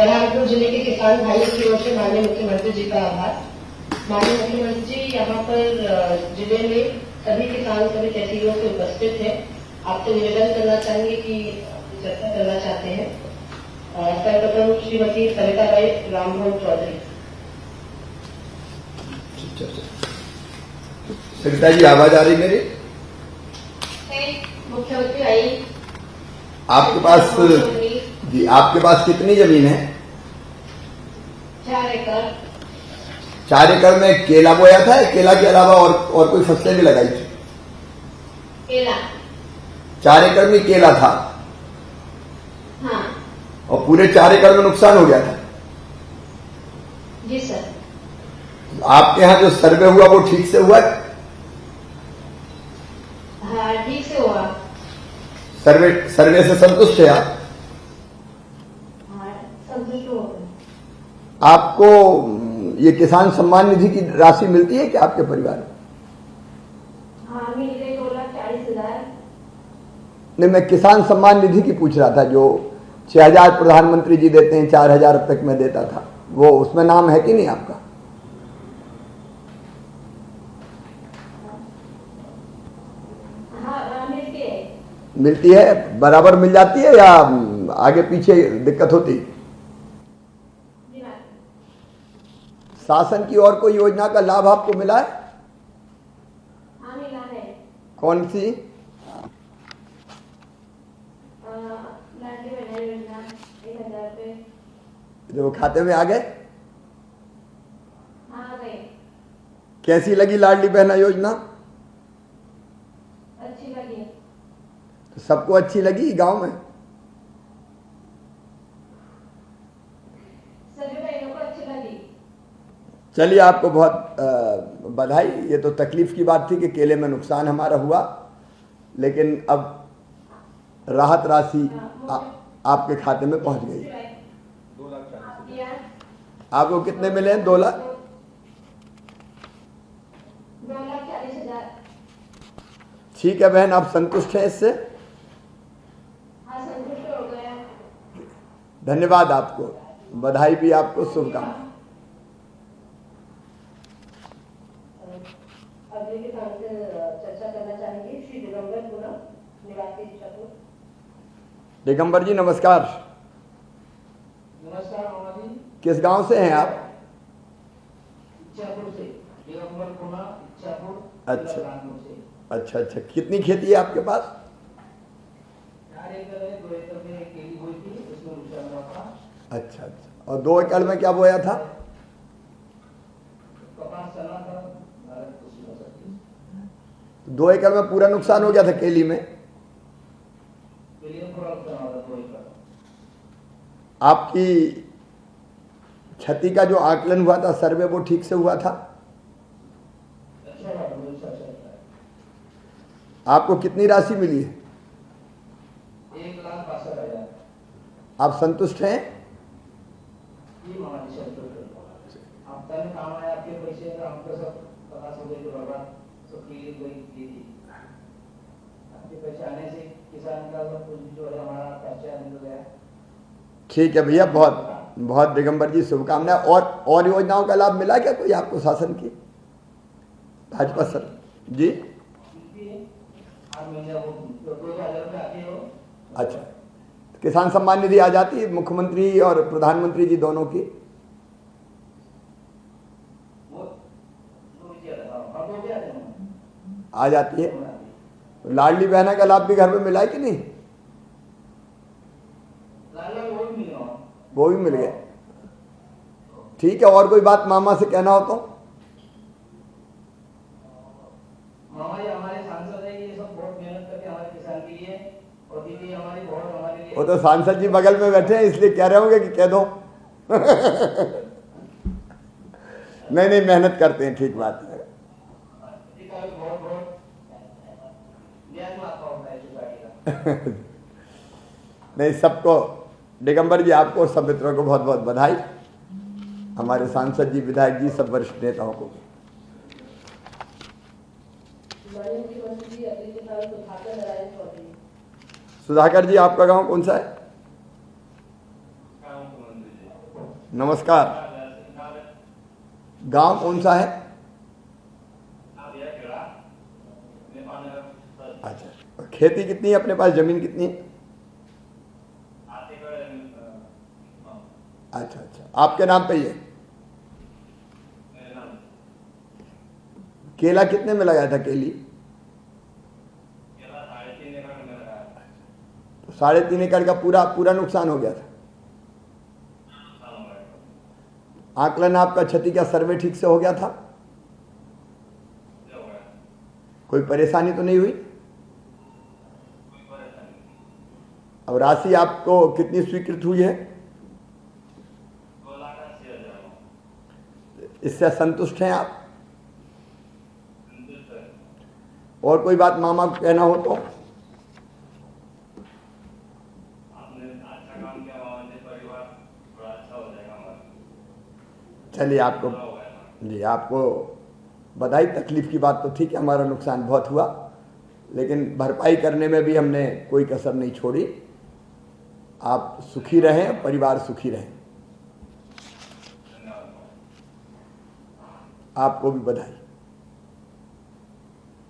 बलरामपुर जिले के किसान भाइयों की ओर से माननीय मुख्यमंत्री जी का आभार। माननीय मुख्यमंत्री जी, यहाँ पर जिले में सभी किसान सभी तहसीलों से उपस्थित है। आपसे निवेदन करना चाहेंगे कि चर्चा करना चाहते हैं। सर्वप्रथम श्रीमती सरिताबाई रामभवन चौधरी। सरिता जी, आवाज आ रही मेरी? मुख्यमंत्री आई। आपके पास जी, आपके पास कितनी जमीन है? 4 एकड़। 4 एकड़ में केला बोया था? केला के अलावा और कोई फसलें भी लगाई थी? केला। 4 एकड़ में केला था? हाँ। और पूरे 4 एकड़ में नुकसान हो गया था? जी सर। आपके यहाँ जो सर्वे हुआ वो ठीक से हुआ? हाँ, ठीक से हुआ। सर्वे से संतुष्ट है आप? हाँ, संतुष्ट हो गए। आपको ये किसान सम्मान निधि की राशि मिलती है क्या आपके परिवार में? हाँ, मिल गई 2,40,000। नहीं, मैं किसान सम्मान निधि की पूछ रहा था। जो 6,000 प्रधानमंत्री जी देते हैं, 4,000 अब तक मैं देता था, वो उसमें नाम है कि नहीं आपका? हाँ, मिलती है। मिलती है? बराबर मिल जाती है या आगे पीछे दिक्कत होती? शासन की और कोई योजना का लाभ आपको मिला है? हाँ, मिला है। कौन सी? लाडली बहना योजना 1,000 रुपए। जो खाते में आ गए? हाँ, आ गए। कैसी लगी लाडली बहना योजना? अच्छी लगी। तो सबको अच्छी लगी गांव में? सभी बहनों को अच्छी लगी। चलिए, आपको बहुत बधाई। ये तो तकलीफ की बात थी कि केले में नुकसान हमारा हुआ, लेकिन अब राहत राशि आपके खाते में पहुंच गई। 2,40,000। आपको कितने मिले हैं? 2 लाख? 2,40,000। ठीक है बहन, आप संतुष्ट हैं इससे? हाँ, संतुष्ट हो गया। धन्यवाद आपको, बधाई भी आपको, शुभकामनाएं। अगले किसान से चर्चा करना चाहेंगे श्री दिगंबर पूनम, निवासी इच्छापुर। दिगंबर जी नमस्कार। नमस्कार मामा जी। किस गांव से हैं आप? इच्छापुर से। दिगंबर पूनम, इच्छापुर। अच्छा अच्छा। कितनी खेती है आपके पास? 4 एकड़ है। 2 एकड़ में केली बोई थी, उसमें नुकसान हुआ था। अच्छा। और 2 एकड़ में क्या बोया था? कपास चना था। 2 एकड़ में पूरा नुकसान हो गया था केली में? आपकी क्षति का जो आकलन हुआ था, सर्वे, वो ठीक से हुआ था? आपको कितनी राशि मिली है? 1,62,000। आप संतुष्ट हैं? आपका काम आया, आपके पैसे हमको सब कपास हो गई, तो बर्बाद सब केली गई थी। आपके पैसे आने से किसान का सब कुछ जो है हमारा खर्चा निकल गया। ठीक है भैया, बहुत बहुत दिगंबर जी शुभकामनाएं। और योजनाओं का लाभ मिला क्या कोई आपको शासन की, भाजपा सर जी? अच्छा, किसान सम्मान निधि आ जाती है मुख्यमंत्री और प्रधानमंत्री जी दोनों की? आ जाती है। लाडली बहना का लाभ भी घर में मिला है कि नहीं? वो भी मिल गया। ठीक है, और कोई बात मामा से कहना हो तो? मामा जी हमारे सांसद है, ये सब बहुत मेहनत करके हमारे किसान के लिए, और दीदी हमारी बहुत हमारे लिए। वो तो सांसद जी बगल में बैठे हैं, इसलिए कह रहे होंगे कि कह दो। नहीं, मेहनत करते हैं, ठीक बात है। नहीं, सबको, दिगंबर जी आपको और सब मित्रों को बहुत बहुत बधाई। हमारे सांसद जी, विधायक जी, सब वरिष्ठ नेताओं को। सुधाकर जी, आपका गांव कौन सा है? नमस्कार। गांव कौन सा है? अच्छा, खेती कितनी है अपने पास, जमीन कितनी है? अच्छा अच्छा, आपके नाम पे ही है? केला कितने में लगाया था? केली तो 3.5 एकड़ का पूरा पूरा नुकसान हो गया था। आकलन आपका क्षति का सर्वे ठीक से हो गया था? कोई परेशानी तो नहीं हुई? अब राशि आपको कितनी स्वीकृत हुई है? इससे संतुष्ट हैं आप? और कोई बात मामा को कहना हो तो? चलिए, आपको जी आपको बधाई। तकलीफ की बात तो ठीक है, हमारा नुकसान बहुत हुआ, लेकिन भरपाई करने में भी हमने कोई कसर नहीं छोड़ी। आप सुखी रहें, परिवार सुखी रहें। आपको भी बधाई।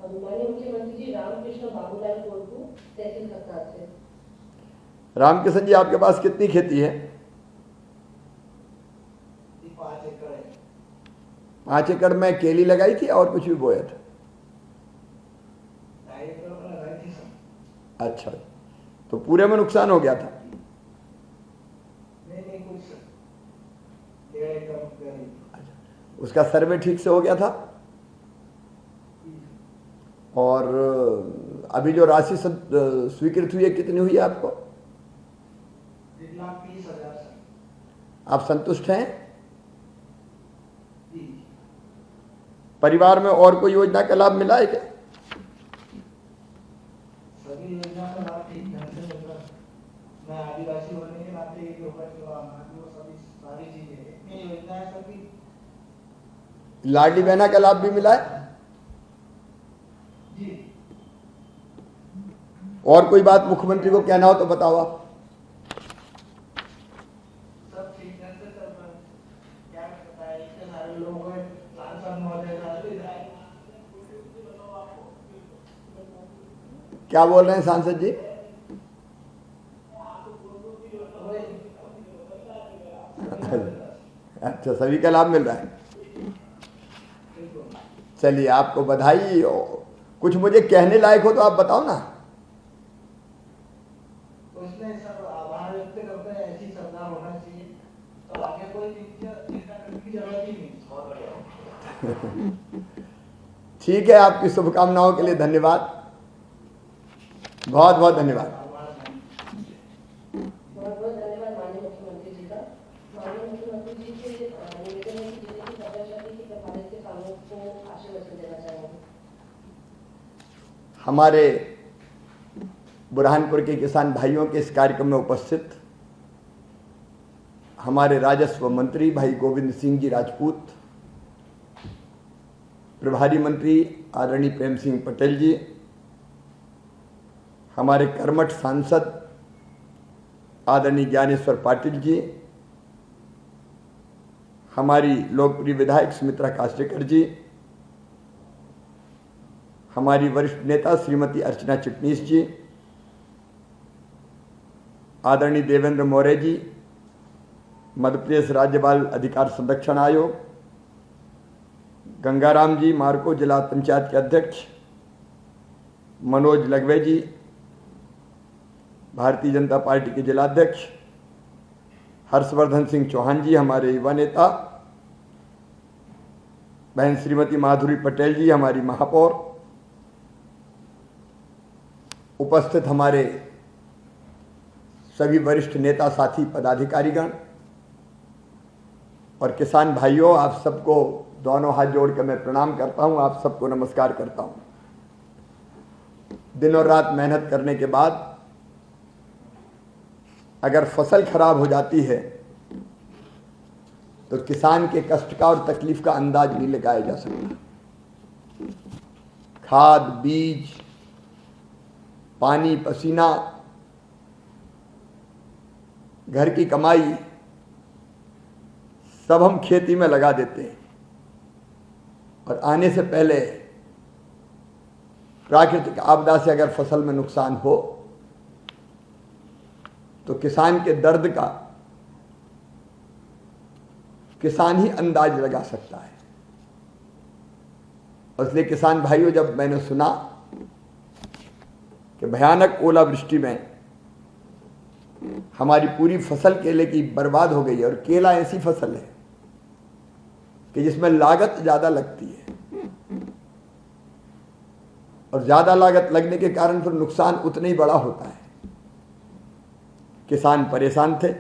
माननीय मुख्यमंत्री जी, रामकृष्ण बाबूलाल कोरकू, तहसील खतनार से। रामकृष्ण जी, आपके पास कितनी खेती है? 5 एकड़ है। 5 एकड़ में केली लगाई थी और कुछ भी बोया था? 2.5 एकड़ में लगाई थी सर। अच्छा, तो पूरे में नुकसान हो गया था? नहीं कुछ 1.5 एकड़ करीब। अच्छा, उसका सर्वे ठीक से हो गया था? और अभी जो राशि स्वीकृत हुई है कितनी हुई है आपको? 1,30,000 सर। आप संतुष्ट हैं? जी। परिवार में और कोई योजना का लाभ मिला है क्या? सभी योजना का लाभ ठीक ढंग से मिल रहा है। मैं आदिवासी होने के नाते ये होगा कि वो सभी सारी चीजें इतनी योजनाएं सभी। लाडली बहना का लाभ भी मिला है? जी। और कोई बात मुख्यमंत्री को कहना हो तो बताओ आप। सब ठीक ढंग से चल रहा है। क्या बताया, इतने सारे लोग हैं, सांसद महोदय क्या बोल रहे हैं सांसद जी? अच्छा, सभी का लाभ मिल रहा है। चलिए, आपको बधाई। कुछ मुझे कहने लायक हो तो आप बताओ ना। उसमें सब आभार व्यक्त करते हैं, ऐसी श्रद्धा होना चाहिए, तो आगे कोई चिंता करने की जरूरत ही नहीं। बहुत बढ़िया। ठीक है, आपकी शुभकामनाओं के लिए धन्यवाद, बहुत बहुत धन्यवाद। बहुत बहुत धन्यवाद माननीय मुख्यमंत्री जी का। माननीय मुख्यमंत्री जी से निवेदन है कि जिले की सभ्यशाली के प्रभावित किसानों को आशीर्वाद देना चाहेंगे। हमारे बुरहानपुर के किसान भाइयों के इस कार्यक्रम में उपस्थित हमारे राजस्व मंत्री भाई गोविंद सिंह जी राजपूत, प्रभारी मंत्री आदरणीय प्रेम सिंह पटेल जी, हमारे कर्मठ सांसद आदरणीय ज्ञानेश्वर पाटिल जी, हमारी लोकप्रिय विधायक सुमित्रा कास्टेकर जी, हमारी वरिष्ठ नेता श्रीमती अर्चना चिटनीस जी, आदरणीय देवेंद्र मौर्य जी, मध्य प्रदेश राज्य बाल अधिकार संरक्षण आयोग, गंगाराम जी मार्को जिला पंचायत के अध्यक्ष, मनोज लगवे जी भारतीय जनता पार्टी के जिलाध्यक्ष, हर्षवर्धन सिंह चौहान जी हमारे युवा नेता, बहन श्रीमती माधुरी पटेल जी हमारी महापौर, उपस्थित हमारे सभी वरिष्ठ नेता साथी पदाधिकारीगण और किसान भाइयों, आप सबको दोनों हाथ जोड़कर मैं प्रणाम करता हूं, आप सबको नमस्कार करता हूं। दिन और रात मेहनत करने के बाद अगर फसल खराब हो जाती है तो किसान के कष्ट का और तकलीफ का अंदाज नहीं लगाया जा सकता। खाद, बीज, पानी, पसीना, घर की कमाई, सब हम खेती में लगा देते हैं और आने से पहले प्राकृतिक आपदा से अगर फसल में नुकसान हो तो किसान के दर्द का किसान ही अंदाज लगा सकता है। और इसलिए किसान भाइयों, जब मैंने सुना कि भयानक ओलावृष्टि में हमारी पूरी फसल केले की बर्बाद हो गई है, और केला ऐसी फसल है कि जिसमें लागत ज्यादा लगती है और ज्यादा लागत लगने के कारण फिर नुकसान उतना ही बड़ा होता है। किसान परेशान थे,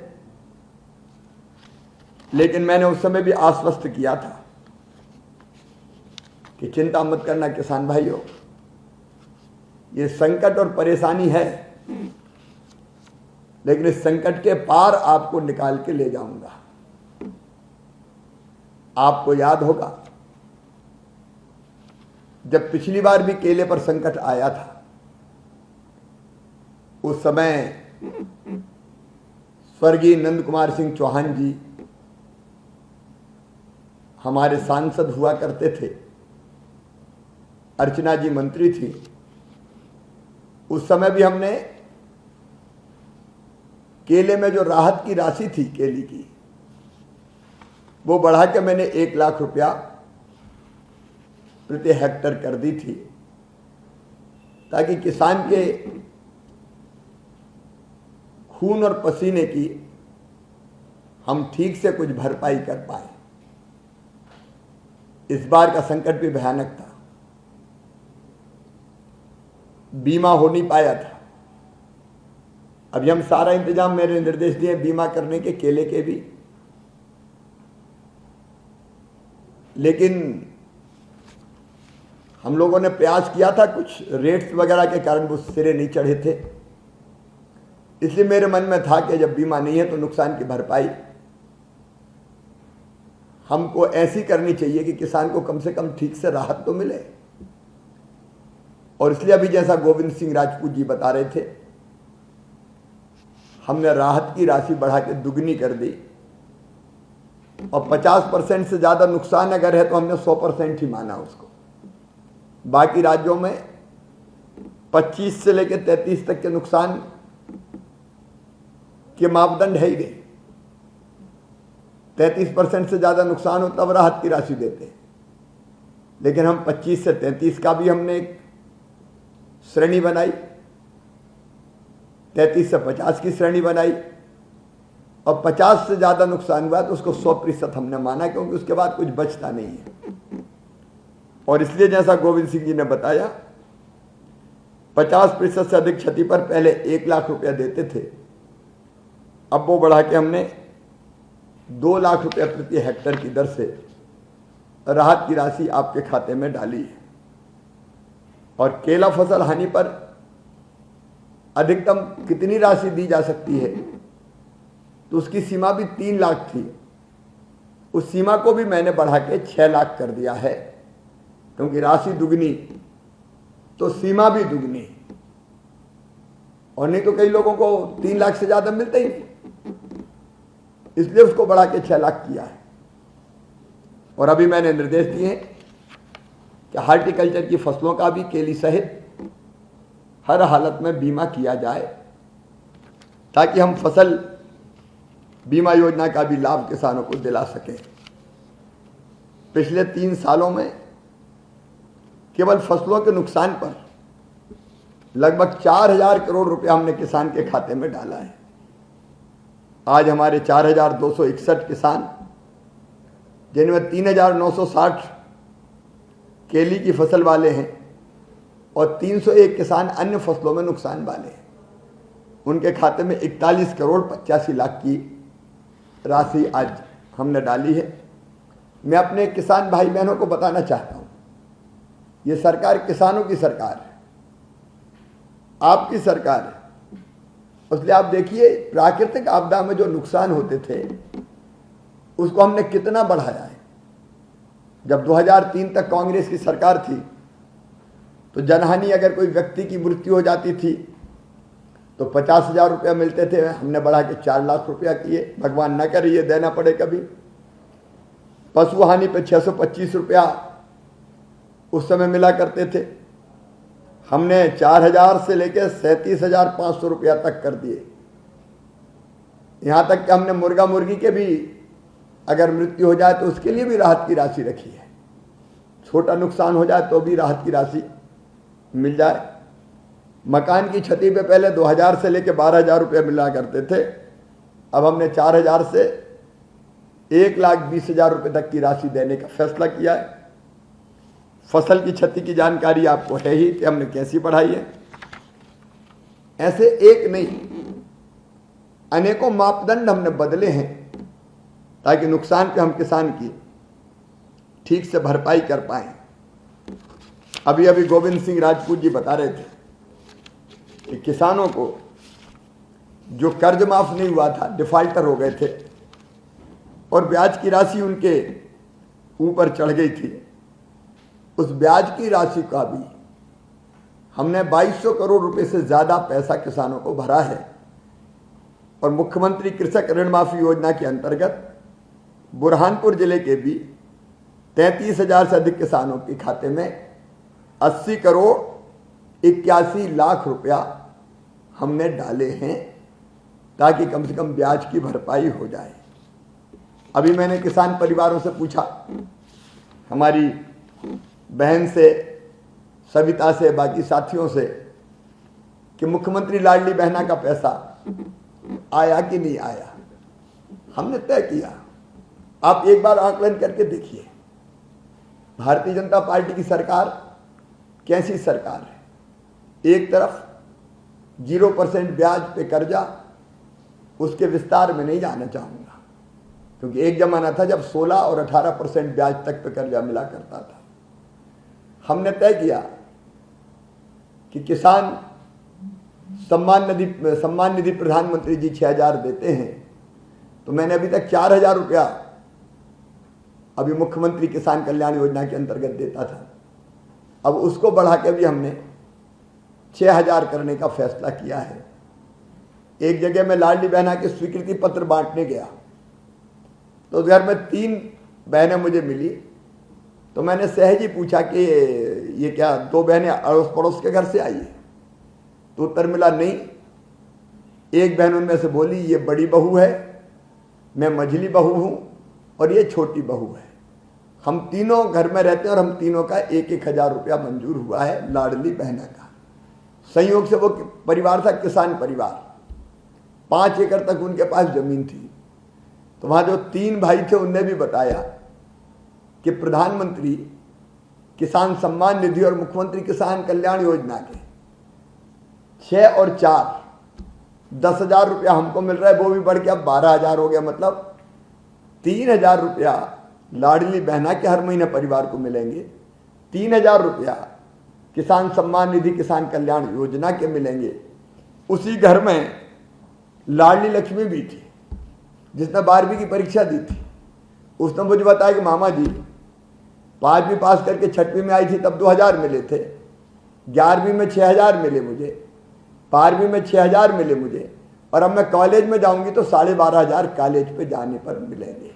लेकिन मैंने उस समय भी आश्वस्त किया था कि चिंता मत करना किसान भाइयों, ये संकट और परेशानी है, लेकिन इस संकट के पार आपको निकाल के ले जाऊंगा। आपको याद होगा जब पिछली बार भी केले पर संकट आया था, उस समय स्वर्गीय नंद कुमार सिंह चौहान जी हमारे सांसद हुआ करते थे, अर्चना जी मंत्री थी। उस समय भी हमने केले में जो राहत की राशि थी केले की, वो बढ़ा के मैंने 1 लाख रुपया प्रति हेक्टर कर दी थी, ताकि किसान के खून और पसीने की हम ठीक से कुछ भरपाई कर पाए। इस बार का संकट भी भयानक था, बीमा हो नहीं पाया था। अभी हम सारा इंतजाम, मेरे निर्देश दिए बीमा करने के केले के भी, लेकिन हम लोगों ने प्रयास किया था, कुछ रेट्स वगैरह के कारण वो सिरे नहीं चढ़े थे। इसलिए मेरे मन में था कि जब बीमा नहीं है तो नुकसान की भरपाई हमको ऐसी करनी चाहिए कि किसान को कम से कम ठीक से राहत तो मिले। और इसलिए अभी जैसा गोविंद सिंह राजपूत जी बता रहे थे, हमने राहत की राशि बढ़ा के दुगनी कर दी, और 50% से ज्यादा नुकसान अगर है तो हमने 100% ही माना उसको। बाकी राज्यों में 25 से लेकर 33 तक के नुकसान के मापदंड है ही नहीं। 33% से ज्यादा नुकसान हो तब राहत की राशि देते हैं, लेकिन हम 25 से 33 का भी हमने एक श्रेणी बनाई, 33 से 50 की श्रेणी बनाई, और 50 से ज्यादा नुकसान हुआ तो उसको 100% हमने माना, क्योंकि उसके बाद कुछ बचता नहीं है। और इसलिए जैसा गोविंद सिंह जी ने बताया, 50% से अधिक क्षति पर पहले 1 लाख रुपया देते थे, अब वो बढ़ा के हमने 2 लाख रुपया प्रति हेक्टर की दर से राहत की राशि आपके खाते में डाली है। और केला फसल हानि पर अधिकतम कितनी राशि दी जा सकती है, तो उसकी सीमा भी 3 लाख थी। उस सीमा को भी मैंने बढ़ा के 6 लाख कर दिया है, क्योंकि राशि दुगनी तो सीमा भी दुगनी, और नहीं तो कई लोगों को 3 लाख से ज्यादा मिलता ही नहीं, इसलिए उसको बढ़ा के 6 लाख किया है। और अभी मैंने निर्देश दिए हैं कि हार्टिकल्चर की फसलों का भी, केली सहित हर हालत में बीमा किया जाए, ताकि हम फसल बीमा योजना का भी लाभ किसानों को दिला सकें। पिछले 3 सालों में केवल फसलों के नुकसान पर लगभग 4000 करोड़ रुपया हमने किसान के खाते में डाला है। आज हमारे 4261 किसान, जिनमें 3960 केली की फसल वाले हैं और 301 किसान अन्य फसलों में नुकसान वाले हैं, उनके खाते में 41 करोड़ 85 लाख की राशि आज हमने डाली है। मैं अपने किसान भाई बहनों को बताना चाहता हूं, ये सरकार किसानों की सरकार है, आपकी सरकार है। इसलिए आप देखिए, प्राकृतिक आपदा में जो नुकसान होते थे उसको हमने कितना बढ़ाया है। जब 2003 तक कांग्रेस की सरकार थी तो जनहानि, अगर कोई व्यक्ति की मृत्यु हो जाती थी तो 50,000 रुपया मिलते थे, हमने बढ़ा के 4 लाख रुपया किए। भगवान न करे ये देना पड़े कभी। पशु हानि पे 625 रुपया उस समय मिला करते थे, हमने 4000 से लेकर 37,500 रुपया तक कर दिए। यहां तक कि हमने मुर्गा मुर्गी के भी अगर मृत्यु हो जाए तो उसके लिए भी राहत की राशि रखी है। छोटा नुकसान हो जाए तो भी राहत की राशि मिल जाए। मकान की क्षति पे पहले 2000 से लेकर 12,000 रुपया मिला करते थे, अब हमने 4000 से 1,20,000 रुपये तक की राशि देने का फैसला किया है। फसल की क्षति की जानकारी आपको है ही कि हमने कैसी बढ़ाई है। ऐसे एक नहीं, अनेकों मापदंड हमने बदले हैं ताकि नुकसान पे हम किसान की ठीक से भरपाई कर पाए। अभी अभी गोविंद सिंह राजपूत जी बता रहे थे कि किसानों को जो कर्ज माफ नहीं हुआ था, डिफाल्टर हो गए थे और ब्याज की राशि उनके ऊपर चढ़ गई थी, उस ब्याज की राशि का भी हमने 2200 करोड़ रुपए से ज्यादा पैसा किसानों को भरा है। और मुख्यमंत्री कृषक ऋण माफी योजना के अंतर्गत बुरहानपुर जिले के भी 33,000 से अधिक किसानों के खाते में 80 करोड़ 81 लाख रुपया हमने डाले हैं ताकि कम से कम ब्याज की भरपाई हो जाए। अभी मैंने किसान परिवारों से पूछा, हमारी बहन से, सविता से, बाकी साथियों से, कि मुख्यमंत्री लाडली बहना का पैसा आया कि नहीं आया। हमने तय किया, आप एक बार आकलन करके देखिए, भारतीय जनता पार्टी की सरकार कैसी सरकार है। एक तरफ 0% ब्याज पे कर्जा, उसके विस्तार में नहीं जाना चाहूंगा क्योंकि एक जमाना था जब 16 और 18% ब्याज तक पे कर्जा मिला करता था। हमने तय किया कि किसान सम्मान निधि प्रधानमंत्री जी 6,000 देते हैं, तो मैंने अभी तक 4,000 रुपया अभी मुख्यमंत्री किसान कल्याण योजना के अंतर्गत देता था, अब उसको बढ़ा के भी हमने 6,000 करने का फैसला किया है। एक जगह मैं लाडली बहना के स्वीकृति पत्र बांटने गया तो उस घर में 3 बहनें मुझे मिली, तो मैंने सहज ही पूछा कि ये क्या 2 बहनें अड़ोस पड़ोस के घर से आई है? तो उत्तर मिला नहीं। एक बहन उनमें से बोली, ये बड़ी बहू है, मैं मझली बहू हूं और ये छोटी बहू है। हम तीनों घर में रहते हैं और हम तीनों का 1,000 रुपया मंजूर हुआ है लाडली बहना का। संयोग से वो परिवार था किसान परिवार, 5 एकड़ तक उनके पास जमीन थी। तो वहां जो 3 भाई थे उनने भी बताया कि प्रधानमंत्री किसान सम्मान निधि और मुख्यमंत्री किसान कल्याण योजना के 6 और 4 10,000 रुपया हमको मिल रहा है, वो भी बढ़ के अब 12,000 हो गया। मतलब 3,000 रुपया लाडली बहना के हर महीने परिवार को मिलेंगे, 3,000 रुपया किसान सम्मान निधि किसान कल्याण योजना के मिलेंगे। उसी घर में लाडली लक्ष्मी भी थी जिसने 12वीं की परीक्षा दी थी। उसने मुझे बताया कि मामा जी 5वीं पास करके 6वीं में आई थी तब 2,000 मिले थे, 11वीं में 6,000 मिले मुझे, 12वीं में 6,000 मिले मुझे, और अब मैं कॉलेज में जाऊंगी तो 12,500 कॉलेज पे जाने पर मिलेंगे।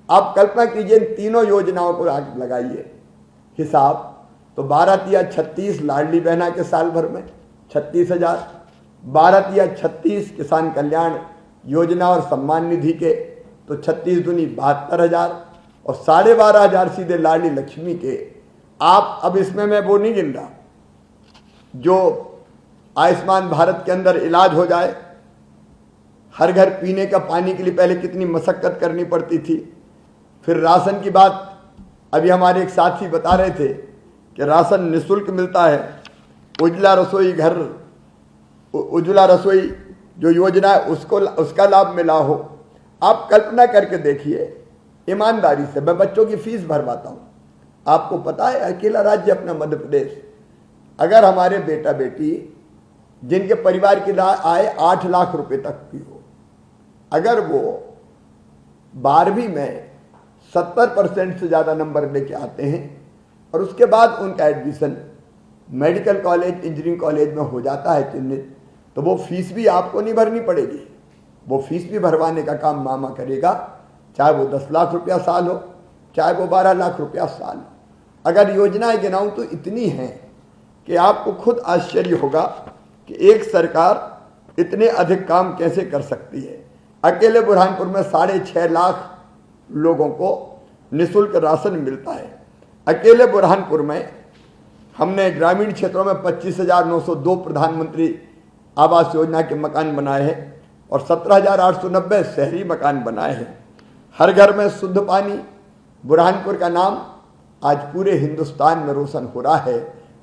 आप कल्पना कीजिए, इन तीनों योजनाओं को आगे लगाइए हिसाब, तो 12 × 36 लाडली बहना के साल भर में 36,000, 12 × 36 किसान कल्याण योजना और सम्मान निधि के तो 36 दूनी 72,000 और 12,500 सीधे लाडली लक्ष्मी के। आप अब इसमें मैं वो नहीं गिन रहा जो आयुष्मान भारत के अंदर इलाज हो जाए, हर घर पीने का पानी के लिए पहले कितनी मशक्कत करनी पड़ती थी। फिर राशन की बात, अभी हमारे एक साथी बता रहे थे कि राशन निःशुल्क मिलता है, उज्ज्वला रसोई घर, उज्ज्वला रसोई जो योजना है उसका लाभ मिला हो। आप कल्पना करके देखिए, ईमानदारी से मैं बच्चों की फीस भरवाता हूँ। आपको पता है अकेला राज्य अपना मध्य प्रदेश, अगर हमारे बेटा बेटी जिनके परिवार की आय 8 लाख रुपए तक की हो, अगर वो 12वीं में 70% से ज़्यादा नंबर लेके आते हैं और उसके बाद उनका admission medical college, engineering college में हो जाता है चिन्हित, तो वो फीस भी आपको नहीं भरनी पड़ेगी, वो फीस भी भरवाने का काम मामा करेगा। चाहे वो 10 लाख रुपया साल हो, चाहे वो 12 लाख रुपया साल। अगर योजनाएं गिनाऊं तो इतनी हैं कि आपको खुद आश्चर्य होगा कि एक सरकार इतने अधिक काम कैसे कर सकती है। अकेले बुरहानपुर में 6.5 लाख लोगों को निःशुल्क राशन मिलता है। अकेले बुरहानपुर में हमने ग्रामीण क्षेत्रों में 25,902 प्रधानमंत्री आवास योजना के मकान बनाए हैं और 17,890 शहरी मकान बनाए हैं। हर घर में शुद्ध पानी, बुरहानपुर का नाम आज पूरे हिंदुस्तान में रोशन हो रहा है।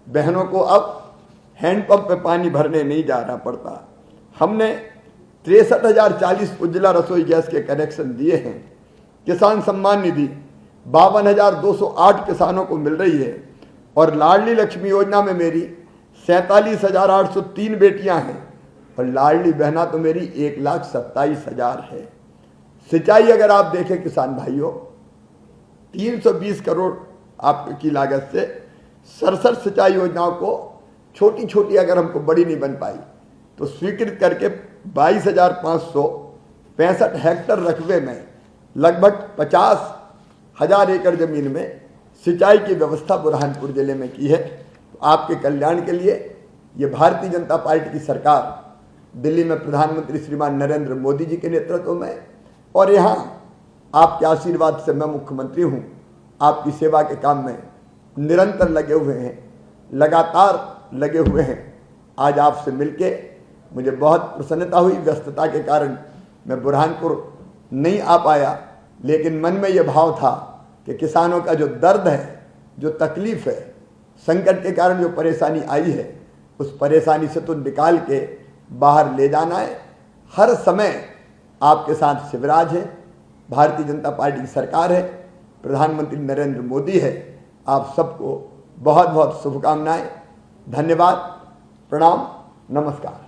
बहनों को अब हैंडपंप पे पानी भरने नहीं जाना पड़ता। हमने 63,040 उज्ज्वला रसोई गैस के कनेक्शन दिए हैं। किसान सम्मान निधि 52,208 किसानों को मिल रही है और लाडली लक्ष्मी योजना में मेरी 47,803 बेटियां हैं और लाडली बहना तो मेरी 1,27,000 है। सिंचाई अगर आप देखें किसान भाइयों, 320 करोड़ आपकी लागत से 67 सिंचाई योजनाओं को छोटी छोटी अगर हमको बड़ी नहीं बन पाई तो स्वीकृत करके 22,565 हेक्टेयर रकबे में लगभग 50,000 एकड़ जमीन में सिंचाई की व्यवस्था बुरहानपुर जिले में की है। तो आपके कल्याण के लिए ये भारतीय जनता पार्टी की सरकार दिल्ली में प्रधानमंत्री श्रीमान नरेंद्र मोदी जी के नेतृत्व में और यहाँ आपके आशीर्वाद से मैं मुख्यमंत्री हूँ, आपकी सेवा के काम में निरंतर लगे हुए हैं, लगातार लगे हुए हैं। आज आपसे मिलके मुझे बहुत प्रसन्नता हुई। व्यस्तता के कारण मैं बुरहानपुर नहीं आ पाया, लेकिन मन में यह भाव था कि किसानों का जो दर्द है, जो तकलीफ है, संकट के कारण जो परेशानी आई है, उस परेशानी से तो निकाल के बाहर ले जाना है। हर समय आपके साथ शिवराज है, भारतीय जनता पार्टी की सरकार है, प्रधानमंत्री नरेंद्र मोदी है। आप सबको बहुत बहुत शुभकामनाएं। धन्यवाद, प्रणाम, नमस्कार।